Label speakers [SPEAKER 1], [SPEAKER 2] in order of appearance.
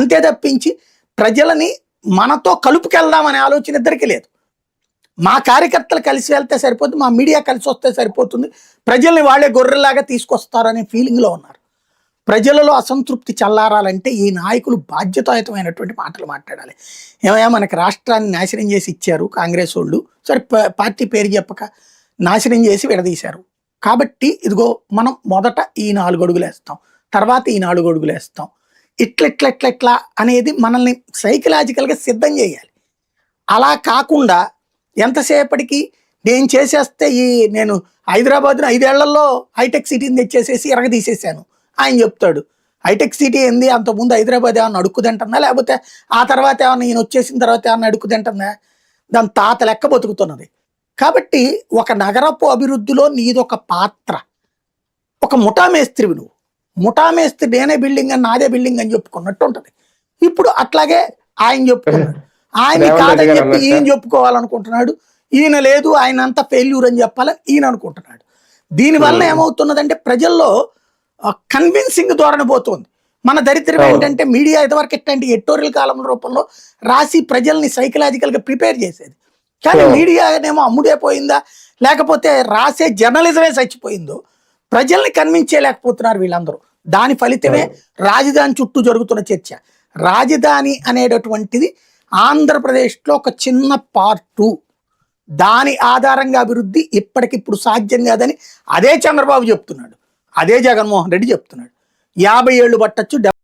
[SPEAKER 1] అంతే తప్పించి ప్రజలని మనతో కలుపుకెళ్దామనే ఆలోచన ఇద్దరికి లేదు. మా కార్యకర్తలు కలిసి వెళ్తే సరిపోతుంది, మా మీడియా కలిసి వస్తే సరిపోతుంది, ప్రజల్ని వాళ్ళే గొర్రెల్లాగా తీసుకొస్తారనే ఫీలింగ్లో ఉన్నారు. ప్రజలలో అసంతృప్తి చల్లారాలంటే ఈ నాయకులు బాధ్యతాయుతమైనటువంటి మాటలు మాట్లాడాలి. ఏమయ్యా మనకి రాష్ట్రాన్ని నాశనం చేసి ఇచ్చారు కాంగ్రెస్ వాళ్ళు, సరే పార్టీ పేరు చెప్పక నాశనం చేసి విడదీశారు కాబట్టి ఇదిగో మనం మొదట ఈ 4 అడుగులు వేస్తాం, తర్వాత ఈ 4 అడుగులు వేస్తాం, ఇట్లా అనేది మనల్ని సైకలాజికల్గా సిద్ధం చేయాలి. అలా కాకుండా ఎంతసేపటికి నేను చేసేస్తే నేను హైదరాబాద్ను 5 ఏళ్లలో హైటెక్ సిటీని తెచ్చేసేసి ఎరగదీసేసాను ఆయన చెప్తాడు. హైటెక్ సిటీ ఏంది, అంతకుముందు హైదరాబాద్ ఏమన్నా అడుక్కుదంటుందా, లేకపోతే ఆ తర్వాత ఏమన్నా ఈయన వచ్చేసిన తర్వాత ఏమన్నా అడుక్కుదంటుందా? దాని తాత లెక్క బతుకుతున్నది. కాబట్టి ఒక నగరపు అభివృద్ధిలో నీదొక పాత్ర. ఒక ముఠామేస్త్రివి నువ్వు, ముఠామేస్త్రి నేనే బిల్డింగ్ అని నాదే బిల్డింగ్ అని చెప్పుకున్నట్టు ఉంటుంది. ఇప్పుడు అట్లాగే ఆయన చెప్పుకున్నాడు, ఆయన కాదని చెప్పి ఈయన చెప్పుకోవాలనుకుంటున్నాడు. ఈయన లేదు, ఆయన అంతా ఫెయిల్యూర్ అని చెప్పాలని ఈయన అనుకుంటున్నాడు. దీనివల్ల ఏమవుతున్నదంటే ప్రజల్లో కన్విన్సింగ్ ధోరణి పోతుంది. మన దరిద్రం ఏంటంటే మీడియా ఇదివరకు ఎట్లాంటి ఎడిటోరియల్ కాలం రూపంలో రాసి ప్రజల్ని సైకలాజికల్గా ప్రిపేర్ చేసేది. కానీ మీడియానేమో అమ్ముడైపోయిందా, లేకపోతే రాసే జర్నలిజమే చచ్చిపోయిందో, ప్రజల్ని కన్విన్స్ చేయలేకపోతున్నారు వీళ్ళందరూ. దాని ఫలితమే రాజధాని చుట్టూ జరుగుతున్న చర్చ. రాజధాని అనేటటువంటిది ఆంధ్రప్రదేశ్లో ఒక చిన్న పార్టు, దాని ఆధారంగా అభివృద్ధి ఇప్పటికిప్పుడు సాధ్యం కాదని అదే చంద్రబాబు చెప్తున్నాడు, అదే జగన్మోహన్ రెడ్డి చెప్తున్నాడు. 50 ఏళ్ళు పట్టచ్చు.